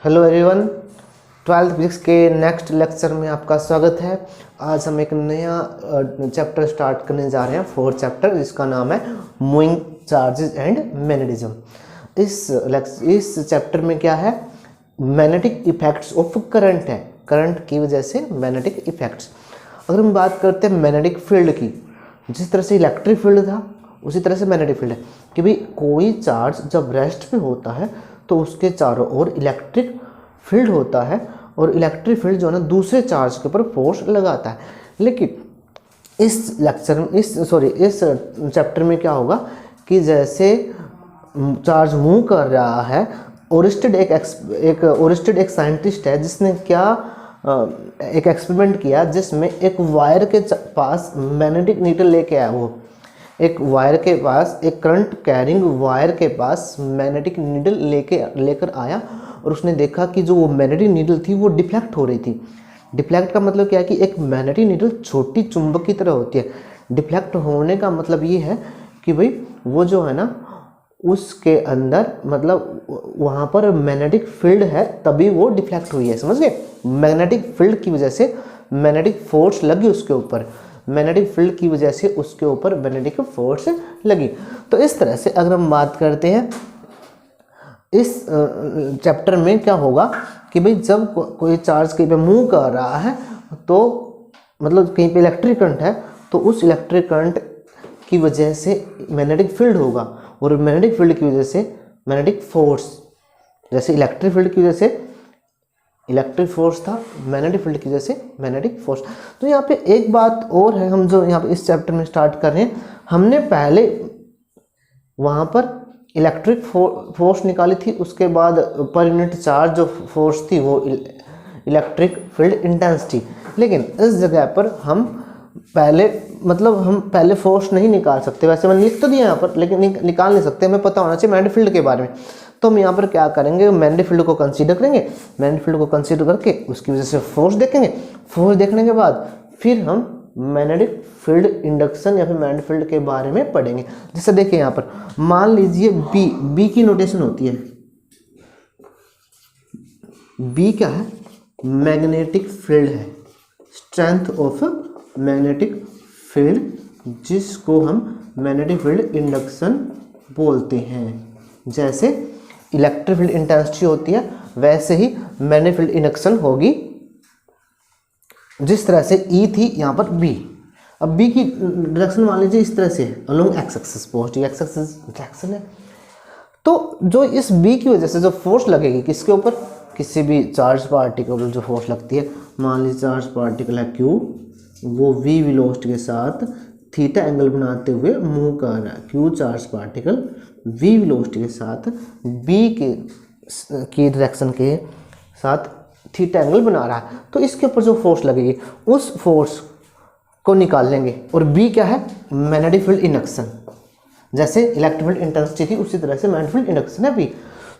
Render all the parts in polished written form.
Hello everyone, 12th physics के next lecture में आपका स्वागत है। आज हम एक नया चैप्टर स्टार्ट करने जा रहे हैं, फोर्थ चैप्टर, जिसका नाम है मूविंग चार्जेस एंड मैग्नेटिज्म। इस चैप्टर में क्या है, मैग्नेटिक इफेक्ट्स ऑफ करंट है, करंट की वजह से मैग्नेटिक इफेक्ट्स। अगर हम बात करते हैं मैग्नेटिक फील्ड की, जिस तरह से इलेक्ट्रिक फील्ड था उसी तरह से मैग्नेटिक फील्ड है कि भाई कोई चार्ज जब रेस्ट पे होता है तो उसके चारों ओर इलेक्ट्रिक फील्ड होता है और इलेक्ट्रिक फील्ड जो है ना दूसरे चार्ज के ऊपर फोर्स लगाता है। लेकिन इस चैप्टर में क्या होगा कि जैसे चार्ज मूव कर रहा है, ओरिस्टेड एक साइंटिस्ट है जिसने क्या एक एक्सपेरिमेंट किया जिसमें एक वायर के पास मैग्नेटिक नीडल लेके आया। वो एक वायर के पास, एक करंट कैरिंग वायर के पास मैग्नेटिक नीडल लेकर आया और उसने देखा कि जो वो मैग्नेटिक नीडल थी वो डिफ्लेक्ट हो रही थी। डिफ्लेक्ट का मतलब क्या है कि एक मैग्नेटिक नीडल छोटी चुंबक की तरह होती है। डिफ्लेक्ट होने का मतलब ये है कि भाई वो जो है ना उसके अंदर मतलब वहाँ पर मैग्नेटिक फील्ड है तभी वो डिफ्लेक्ट हुई है, समझ गए। मैग्नेटिक फील्ड की वजह से मैग्नेटिक फोर्स लगी उसके ऊपर, मैग्नेटिक फील्ड की वजह से उसके ऊपर मैग्नेटिक फोर्स लगी। तो इस तरह से अगर हम बात करते हैं इस चैप्टर में क्या होगा कि भाई जब कोई चार्ज कहीं पे मूव कर रहा है तो मतलब कहीं पे इलेक्ट्रिक करंट है तो उस इलेक्ट्रिक करंट की वजह से मैग्नेटिक फील्ड होगा और मैग्नेटिक फील्ड की वजह से मैग्नेटिक फोर्स, जैसे इलेक्ट्रिक फील्ड की वजह से इलेक्ट्रिक फोर्स था, मैग्नेटिक फील्ड की वजह से मैग्नेटिक फोर्स। तो यहाँ पे एक बात और है, हम जो यहाँ पे इस चैप्टर में स्टार्ट कर रहे हैं, हमने पहले वहाँ पर इलेक्ट्रिक फोर्स निकाली थी, उसके बाद पर यूनिट चार्ज जो फोर्स थी वो इलेक्ट्रिक फील्ड इंटेंसिटी। लेकिन इस जगह पर हम पहले फोर्स नहीं निकाल सकते। वैसे मैंने लिख तो दिया यहाँ पर, लेकिन निकाल नहीं सकते, हमें पता होना चाहिए मैग्नेटिक फील्ड के बारे में। तो हम यहाँ पर क्या करेंगे, मैग्नेटिक फील्ड को कंसीडर करेंगे, मैग्नेटिक फील्ड को कंसीडर करके उसकी वजह से फोर्स देखेंगे। फोर्स देखने के बाद फिर हम मैग्नेटिक फील्ड इंडक्शन या फिर मैग्नेटिक फील्ड के बारे में पढ़ेंगे। जैसे देखिए यहाँ पर मान लीजिए बी की नोटेशन होती है, बी क्या है, मैग्नेटिक फील्ड है, स्ट्रेंथ ऑफ मैग्नेटिक फील्ड, जिसको हम मैग्नेटिक फील्ड इंडक्शन बोलते हैं। जैसे इलेक्ट्रिक फील्ड इंटेंसिटी होती है वैसे ही मैग्नेटिक फील्ड इंडक्शन होगी। जिस तरह से ई थी यहाँ पर बी, अब बी की डायरेक्शन मान लीजिए इस तरह से है, along x axis, positive x axis direction है। तो जो इस बी की वजह से जो फोर्स लगेगी किसके ऊपर, किसी भी चार्ज पार्टिकल जो फोर्स लगती है, मान लीजिए चार्ज पार्टिकल है क्यू, वो वी वेलोसिटी के साथ थीटा एंगल बनाते हुए मूव कर रहा है। Q charge particle V velocity के साथ बी की डायरेक्शन के साथ थीटा एंगल बना रहा है, तो इसके ऊपर जो फोर्स लगेगी उस फोर्स को निकाल लेंगे। और बी क्या है, मैग्नेटिक फील्ड इंडक्शन। जैसे इलेक्ट्रिक फील्ड इंटेंसिटी थी उसी तरह से मैग्नेटिक फील्ड इंडक्शन है बी।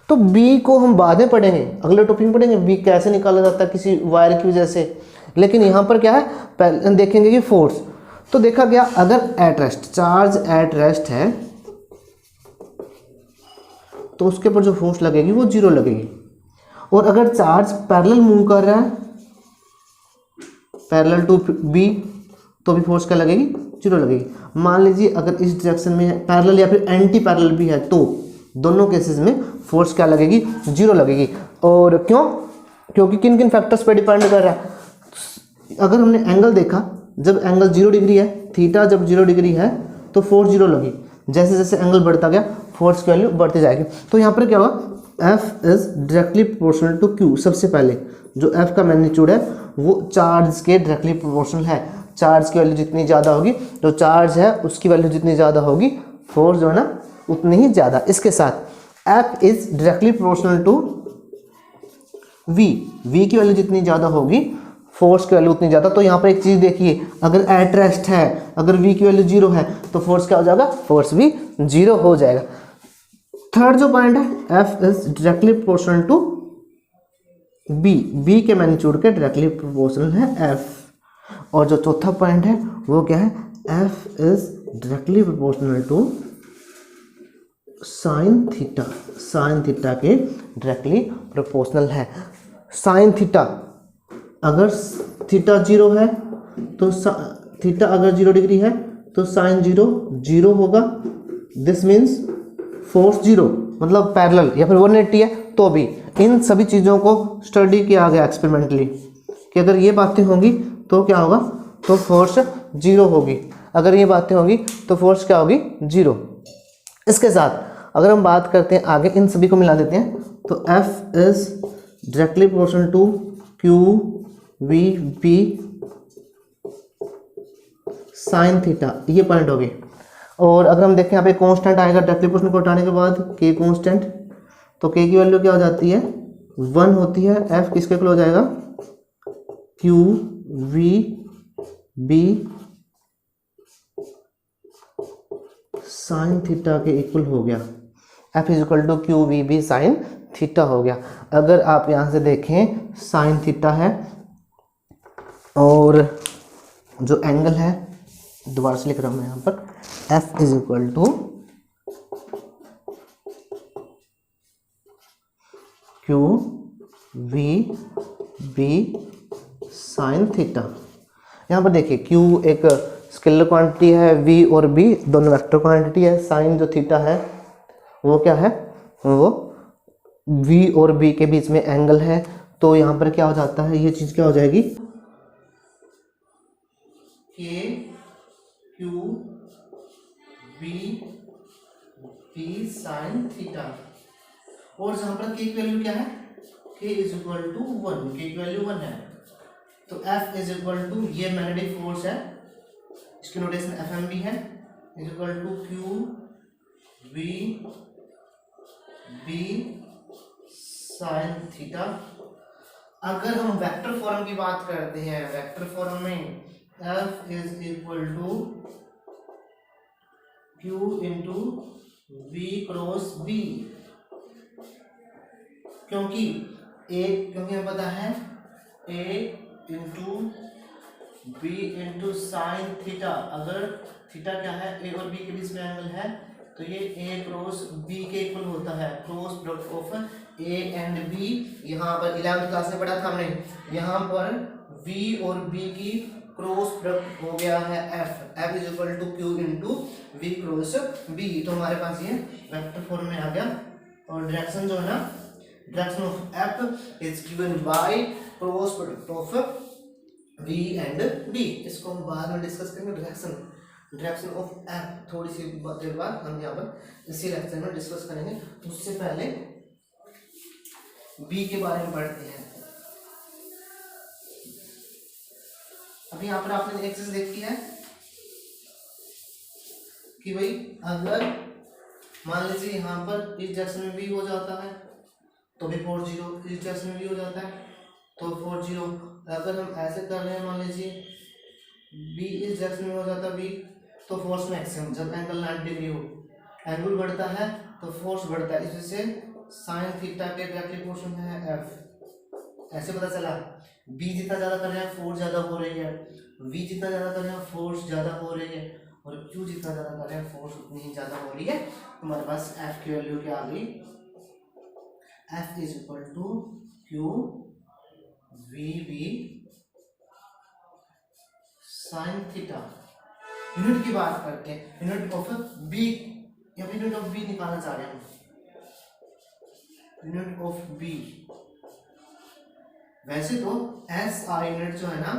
तो बी को हम बाद में पढ़ेंगे, अगले टॉपिक में पढ़ेंगे बी कैसे निकाला जाता है किसी वायर की वजह से। लेकिन यहाँ पर क्या है, पहले देखेंगे कि फोर्स। तो देखा गया अगर at rest, charge at rest है तो उसके ऊपर जो फोर्स लगेगी वो जीरो लगेगी। और अगर चार्ज पैरेलल मूव कर रहा है, पैरेलल टू बी, तो भी फोर्स क्या लगेगी, जीरो लगेगी। मान लीजिए अगर इस डायरेक्शन में पैरेलल या फिर एंटी पैरेलल भी है तो दोनों केसेस में फोर्स क्या लगेगी, जीरो लगेगी। और क्यों, क्योंकि किन किन फैक्टर्स पे डिपेंड कर रहा है। अगर हमने एंगल देखा, जब एंगल 0 डिग्री है, थीटा जब 0 डिग्री है तो फोर्स जीरो लगी। जैसे जैसे एंगल बढ़ता गया फोर्स की वैल्यू बढ़ती जाएगी। तो यहाँ पर क्या होगा, F is directly proportional to Q। सबसे पहले जो F का मैग्नीट्यूड है वो चार्ज के डायरेक्टली प्रोपोर्शनल है। चार्ज की वैल्यू जितनी ज़्यादा होगी, जो चार्ज है उसकी वैल्यू जितनी ज़्यादा होगी, फोर्स जो है ना उतनी ही ज़्यादा। इसके साथ F is directly proportional to V। V की वैल्यू जितनी ज़्यादा होगी फोर्स की वैल्यू उतनी ज़्यादा। तो यहाँ पर एक चीज़ देखिए, अगर एट रेस्ट है, अगर V की वैल्यू 0 है तो फोर्स क्या हो जाएगा, फोर्स भी 0 हो जाएगा। थर्ड जो पॉइंट है, F is directly proportional to B। B के मैग्नीट्यूड के डायरेक्टली प्रोपोर्शनल है F। और जो चौथा पॉइंट है वो क्या है, F is directly proportional to sine theta के डायरेक्टली प्रोपोर्शनल है। साइन थीटा अगर थीटा 0 है तो थीटा अगर 0 डिग्री है तो साइन 0 होगा। दिस मीन्स फोर्स 0 मतलब पैरेलल, या फिर 180 है तो भी। इन सभी चीज़ों को स्टडी किया गया एक्सपेरिमेंटली कि अगर ये बातें होंगी तो क्या होगा, तो फोर्स 0 होगी। अगर ये बातें होंगी तो फोर्स क्या होगी, 0। इसके साथ अगर हम बात करते हैं आगे, इन सभी को मिला देते हैं, तो F is directly proportional to Q V P sine theta, ये पॉइंट हो गए। और अगर हम देखें यहाँ पे कांस्टेंट आएगा डायरेक्टली प्रोपोर्शनल को हटाने के बाद, के कांस्टेंट, तो के की वैल्यू क्या हो जाती है, 1 होती है। F किसके इक्वल हो जाएगा, Q V B sine theta के इक्वल हो गया। F is equal to Q V B sine theta हो गया। अगर आप यहाँ से देखें साइन थीटा है और जो एंगल है, दोबारा से लिख रहा हूँ मैं यहाँ पर, F is equal to Q V B sine theta. यहाँ पर देखिए क्यू एक स्केलर क्वांटिटी है, वी और बी दोनों वेक्टर क्वांटिटी है। साइन जो थीटा है वो क्या है, वो वी और बी के बीच में एंगल है। तो यहाँ पर क्या हो जाता है, ये चीज़ क्या हो जाएगी, के Q V B sine theta. और जहाँ पर के की वैल्यू क्या है, के इज इक्वल टू 1, के की वैल्यू 1 है। तो F इज इक्वल टू, ये मैग्नेटिक फोर्स है, इसकी नोटेशन FMB है, is equal to Q V B sine theta. अगर हम वेक्टर फॉर्म की बात करते हैं, वेक्टर फॉर्म में F is equal to Q into V cross B, क्योंकि हमें पता है A into B into sine theta. अगर थीटा क्या है, A और B के बीच में एंगल है, तो ये A क्रॉस B के इक्वल होता है। Cross product of A and B, यहाँ पर 11th क्लास में पढ़ा था हमने, यहाँ पर V और B की क्रॉस प्रोडक्ट हो गया है F is equal to Q into V cross B। तो हमारे पास ये वेक्टर फॉर्म में आ गया। और डायरेक्शन जो है ना, direction of F is given by cross product of V and B। इसको हम बाद में डिस्कस करेंगे। डायरेक्शन ऑफ F थोड़ी सी देर बाद हम यहाँ पर इसी लेक्चर में डिस्कस करेंगे। उससे पहले B के बारे में पढ़ते हैं। अभी यहाँ पर आपने एक चीज देखी है कि भाई अगर मान लीजिए यहाँ पर इस डायरेक्शन में भी हो जाता है तो भी फोर्स 0, इस डायरेक्शन में भी हो जाता है तो फोर्स 0। अगर हम ऐसे कर रहे हैं, मान लीजिए बी इस डायरेक्शन में हो जाता है बी, तो फोर्स मैक्सिमम, जब एंगल 90 डिग्री हो, एंगल बढ़ता है तो फोर्स बढ़ता है। इस वजह से साइन थीटा के डायरेक्टली प्रोपोर्शनल है F। ऐसे पता चला बी जितना ज़्यादा कर रहे हैं फोर्स ज़्यादा हो रही है, वी जितना ज़्यादा कर रहे हैं फोर्स ज़्यादा हो रही है, और क्यू जितना ज़्यादा कर रहे हैं फोर्स उतनी ही ज़्यादा हो रही है। हमारे पास F की वैल्यू क्या आ गई, F is equal to Q V B sine theta. Unit की बात करते हैं, यूनिट ऑफ बी, या यूनिट ऑफ बी निकालना चाह रहे हैं हम, यूनिट ऑफ बी। वैसे तो एस आई यूनिट जो है ना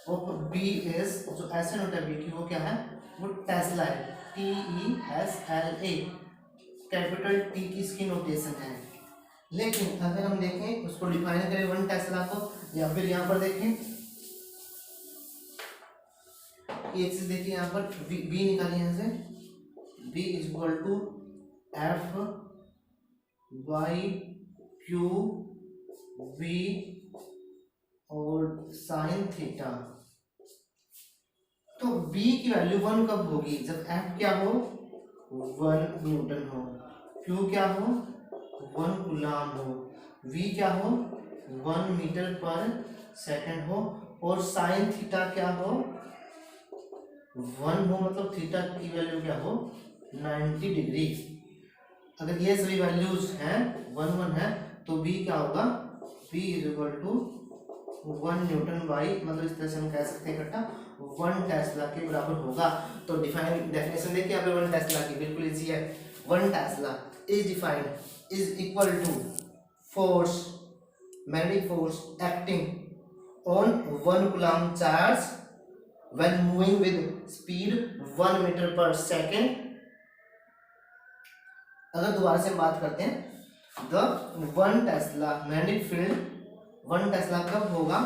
ऑफ बी इज, जो एस यूनिट है बी की वो क्या है, वो टेस्ला है, TESLA, कैपिटल टी की इसकी नोटेशन है। लेकिन अगर हम देखें उसको डिफाइन करें 1 टेस्ला को, या फिर यहाँ पर देखें एक चीज देखिए, यहाँ पर बी निकालिए, यहाँ से B is equal to F by Q V और साइन थीटा। तो b की वैल्यू 1 कब होगी, जब f क्या हो, 1 न्यूटन हो, q क्या हो, 1 कूलाम हो, v क्या हो, 1 मीटर पर सेकंड हो, और साइन थीटा क्या हो, 1 हो, मतलब थीटा की वैल्यू क्या हो, 90 डिग्री। अगर ये सभी वैल्यूज हैं 1 1 है तो बी क्या होगा, B is equal to 1 newton by, मतलब इस तरह से हम कह सकते हैं इकट्ठा 1 टेस्ला के बराबर होगा। तो डेफिनेशन देखिए यहाँ पे 1 टेस्ला की, बिल्कुल इजी है। 1 tesla is defined is equal to force, magnetic force acting on 1 coulomb charge when moving with speed 1 metre per second. अगर दोबारा से हम बात करते हैं the 1 tesla magnetic field 1 tesla कब होगा,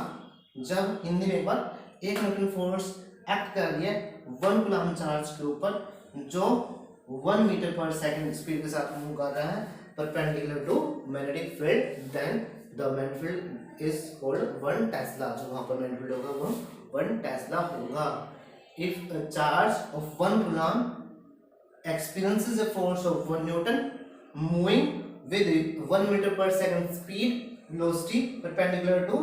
जब हिंदी में एक बार 1 न्यूटन फोर्स एक्ट कर रही है 1 कूलम्ब चार्ज के ऊपर जो 1 मीटर पर सेकेंड स्पीड के साथ मूव कर रहा है perpendicular to magnetic field, then the magnetic field is called 1 tesla. जो वहां पर मैग्नेटिक फील्ड होगा वो 1 टेस्ला होगा। If a charge of 1 coulomb experiences a force of 1 newton moving with 1 meter per second speed velocity perpendicular to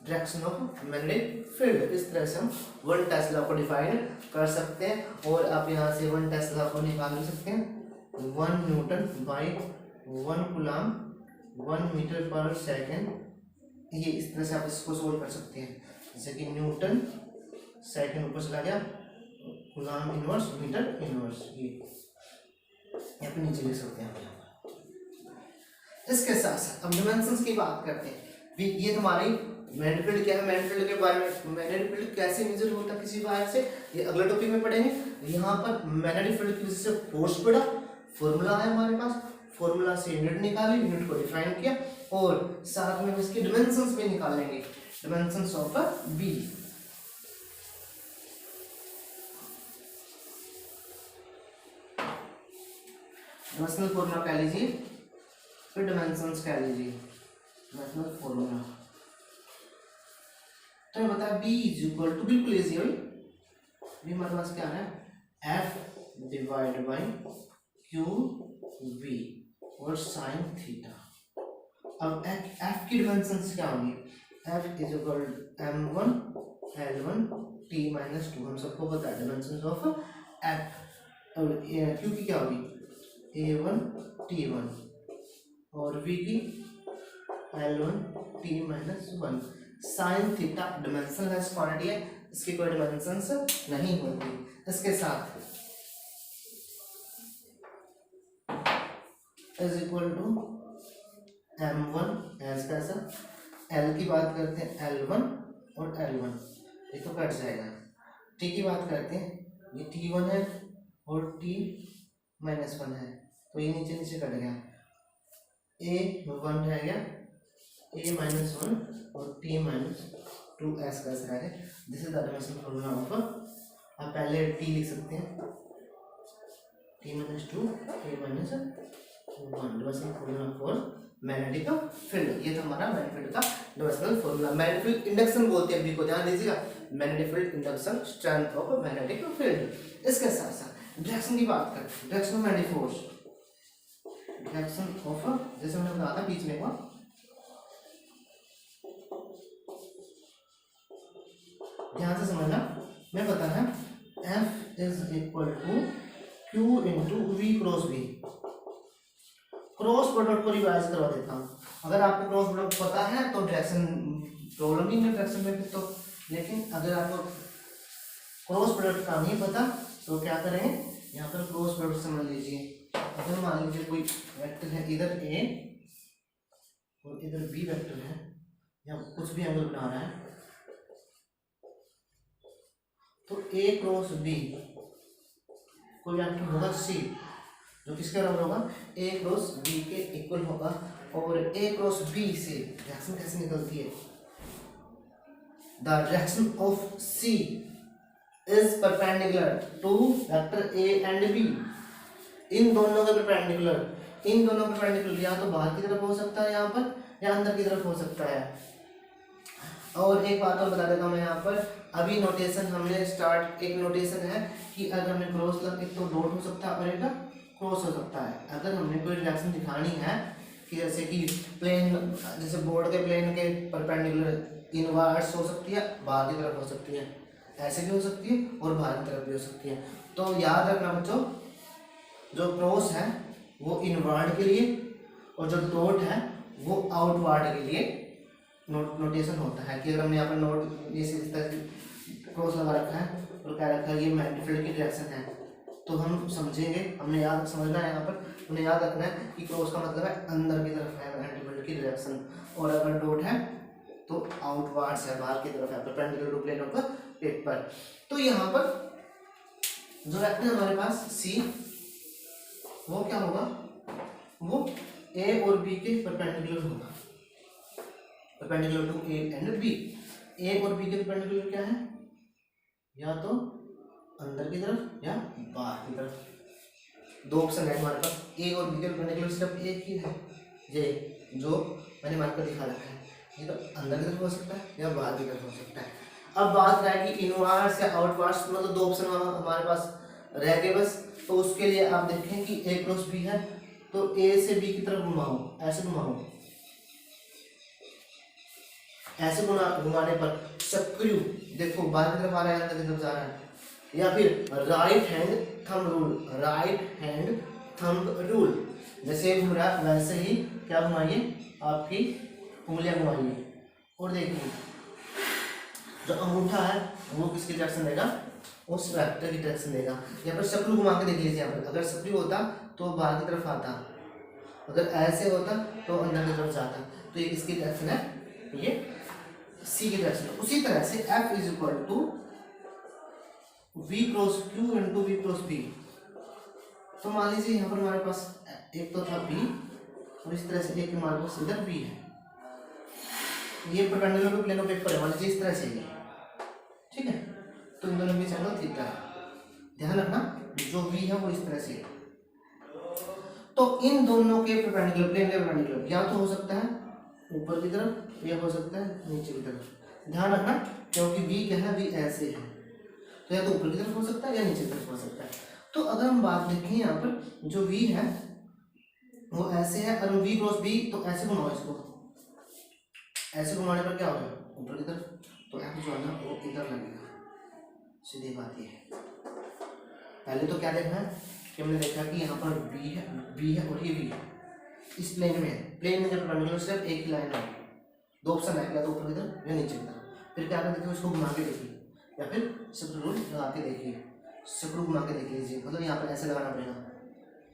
direction of magnetic field। इस तरह से हम 1 टेस्ला को डिफाइन कर सकते हैं। और आप यहाँ से 1 टेस्ला को निकाल भी सकते हैं 1 newton by 1 coulomb 1 metre per second. ये इस तरह से आप इसको सोल्व कर सकते हैं, जैसे कि न्यूटन सेकंड ऊपर चला गया, कूलम्ब इनवर्स मीटर इनवर्स, ये पे नीचे लिख सकते हैं आप। इसके साथ साथ अब डिमेंशंस की बात करते हैं। ये तुम्हारी मैग्नेटिक फील्ड क्या है, मैग्नेटिक फील्ड के बारे में, मैग्नेटिक फील्ड कैसे मेजर होता है किसी वायर से, ये अगले टॉपिक में पढ़ेंगे। यहाँ पर मैग्नेटिक फील्ड की वजह से फोर्स पड़ा, फॉर्मूला है हमारे पास, फॉर्मूला से यूनिट निकाली, यूनिट को डिफाइन किया और साथ में इसके डिमेंशंस भी निकालेंगे, dimensions of B. Dimensional formula कह लीजिए, फिर डिमेंशंस कह लीजिए, डिमेंशनल फॉर्मूला। तो मैं बता बी इज इक्वल टू, बिल्कुल इजी है, बी हमारे पास क्या है, F divide by Q V और साइन थीटा। अब एफ की डिमेंशंस क्या होंगी, F is equal m1 l1 t minus 2, हम सबको पता है डिमेंशंस ऑफ एफ। और क्यू की क्या होगी a1 t1 और v की l1 t minus 1। Sine theta dimensionless quantity है, इसकी कोई डिमेंशंस नहीं होती। इसके साथ is equal to m1 as कैसा, l की बात करते हैं l1 और l1, ये तो कट जाएगा। t की बात करते हैं, ये t1 है और t माइनस 1 है, तो ये नीचे नीचे कट गया, a1 रह गया, a माइनस 1 और t माइनस 2 ऐसा कैसे रह गया। This is the dimensional formula of, आप पहले t लिख सकते हैं, t minus 2 a minus 1, dimensional formula for magnetic field. ये था हमारा मैग्नेटिक फील्ड का dimensional formula. Magnetic field induction बोलते हैं, अभी को ध्यान दीजिएगा, magnetic field induction strength of magnetic field. इसके साथ साथ डायरेक्शन की बात करें, direction of magnetic force, direction of, जैसे मैंने बताया था बीच में एक बार, ध्यान से समझना, मैं बता रहा F is equal to Q into V cross V. Cross product को रिवाइज करवा देता हूँ। अगर आपको क्रॉस प्रोडक्ट पता है तो डायरेक्शन प्रॉब्लम ही नहीं डायरेक्शन में फिर तो, लेकिन अगर आपको क्रॉस प्रोडक्ट का नहीं पता तो क्या करें, यहाँ पर क्रॉस प्रोडक्ट समझ लीजिए। अगर मान लीजिए कोई वेक्टर है, इधर A और इधर B वेक्टर है, या कुछ भी एंगल बना रहा है, तो A क्रॉस B कोई वेक्टर होगा C, जो किसके बराबर होगा, A क्रॉस B के इक्वल होगा। और A क्रॉस B से डायरेक्शन कैसे निकलती है, the direction of C is perpendicular to vector A and B। इन दोनों के परपेंडिकुलर, इन दोनों परपेंडिकुलर, या तो बाहर की तरफ हो सकता है यहाँ पर, या अंदर की तरफ हो सकता है। और एक बात और बता देता हूँ मैं यहाँ पर, अभी नोटेशन हमने स्टार्ट, एक नोटेशन है कि अगर हमने क्रॉस लग, एक तो डॉट हो सकता है और एक क्रॉस हो सकता है। अगर हमने कोई डायरेक्शन दिखानी है कि जैसे कि प्लेन, जैसे बोर्ड के प्लेन के परपेंडिकुलर इनवर्स हो सकती है, बाहर की तरफ हो सकती है, ऐसे भी हो सकती है और बाहर की तरफ भी हो सकती है। तो याद रखना बच्चों, जो क्रॉस है वो इनवर्ड के लिए और जो डॉट है वो आउटवर्ड के लिए नोटेशन होता है। कि अगर हमने यहाँ पर नोट ये इस तरह क्रॉस लगा रखा है और क्या रखा है, ये मैग्नेटिक फील्ड की डायरेक्शन है, तो हम समझेंगे, हमने याद समझना है, यहाँ पर हमने याद रखना है कि क्रॉस का मतलब है अंदर की तरफ है मैग्नेटिक फील्ड की डायरेक्शन, और अगर डॉट है तो आउटवर्ड्स है, बाहर की तरफ है, perpendicular to plane of the paper. तो यहाँ पर जो वेक्टर है हमारे पास सी, वो क्या होगा, वो ए और बी के परपेंडिकुलर होगा, perpendicular to A and B. A और बी के परपेंडिकुलर क्या है, या तो अंदर की तरफ या बाहर की तरफ। दो ऑप्शन है हमारे पास, ए और बी के परपेंडिकुलर सिर्फ एक ही है, ये जो मैंने मार्कर दिखा रखा है, ये तो अंदर की तरफ हो सकता है या बाहर की तरफ हो सकता है। अब बात रहा कि इनवर्स या आउटवर्स, मतलब दो ऑप्शन हमारे पास रह गए बस। तो उसके लिए आप देखें कि ए क्रॉस बी है, तो ए से बी की तरफ घुमाओ, ऐसे घुमाओ, ऐसे घुमाने पर सक्रिय देखो बाहर की तरफ आ रहा है, अंदर की तरफ जा रहा है। या फिर right hand thumb rule, right hand thumb rule, जैसे घूम रहा है वैसे ही क्या घुमाइए, आपकी उंगलियां घुमाइए और देखिए जो अंगूठा है वो किसकी डायरेक्शन देगा, उस वेक्टर की डायरेक्शन देगा। यहाँ पर सक्रिय घुमा के देख लीजिए, यहाँ पर अगर सक्रिय होता तो बाहर की तरफ आता, अगर ऐसे होता तो अंदर की तरफ जाता। तो ये किसकी डायरेक्शन है, ये सी की डायरेक्शन। उसी तरह से F is equal to V cross Q into V cross B। तो मान लीजिए यहाँ पर हमारे पास एक तो था B और इस तरह से एक हमारे पास इधर B है, ये perpendicular to plane of paper है, मान लीजिए इस तरह से, ठीक है। तो इन दोनों के बीच एंगल थीटा है, ध्यान रखना जो V है वो इस तरह से है। तो इन दोनों के परपेंडिकुलर, प्लेन के परपेंडिकुलर या तो हो सकता है ऊपर की तरफ या हो सकता है नीचे की तरफ, ध्यान रखना, क्योंकि V क्या है, V ऐसे है, तो या तो ऊपर की तरफ हो सकता है या नीचे की तरफ हो सकता है। तो अगर हम बात देखें यहाँ पर जो V है वो ऐसे है, और V क्रॉस B, तो ऐसे घुमाओ इसको, ऐसे घुमाने पर क्या होगा, ऊपर की तरफ, तो F जो है ना वो इधर लगेगा, सीधी बात ये है। पहले तो क्या देखना है कि हमने देखा कि यहाँ पर B है और ये V है, इस प्लेन में है, प्लेन में जब परपेंडिकुलर सिर्फ एक ही लाइन है, दो ऑप्शन है, या तो ऊपर की तरफ या नीचे की तरफ। फिर क्या कर देखिए, उसको घुमा के देखिए या फिर सक्रिय रूल लगा के देखिए, सक्रिय घुमा के देख लीजिए, मतलब यहाँ पर ऐसे लगाना पड़ेगा,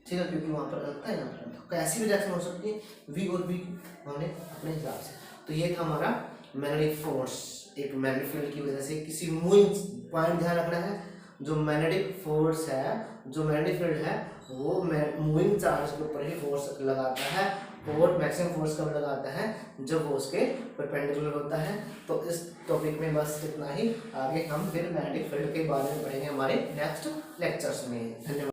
ठीक है, क्योंकि वहाँ पर लगता है यहाँ पर, तो ऐसी भी डायरेक्शन हो सकती है V और B हमने अपने हिसाब से। तो ये था हमारा मैग्नेटिक फोर्स, एक मैग्नेटिक फील्ड की वजह से किसी मूविंग पॉइंट, ध्यान रखना है, जो मैग्नेटिक फोर्स है, जो मैग्नेटिक फील्ड है वो मूविंग चार्ज के ऊपर ही फोर्स लगाता है, और मैक्सिमम फोर्स कब लगाता है, जब वो उसके परपेंडिकुलर होता है। तो इस टॉपिक में बस इतना ही, आगे हम फिर मैग्नेटिक फील्ड के बारे में पढ़ेंगे हमारे नेक्स्ट लेक्चर्स में। धन्यवाद।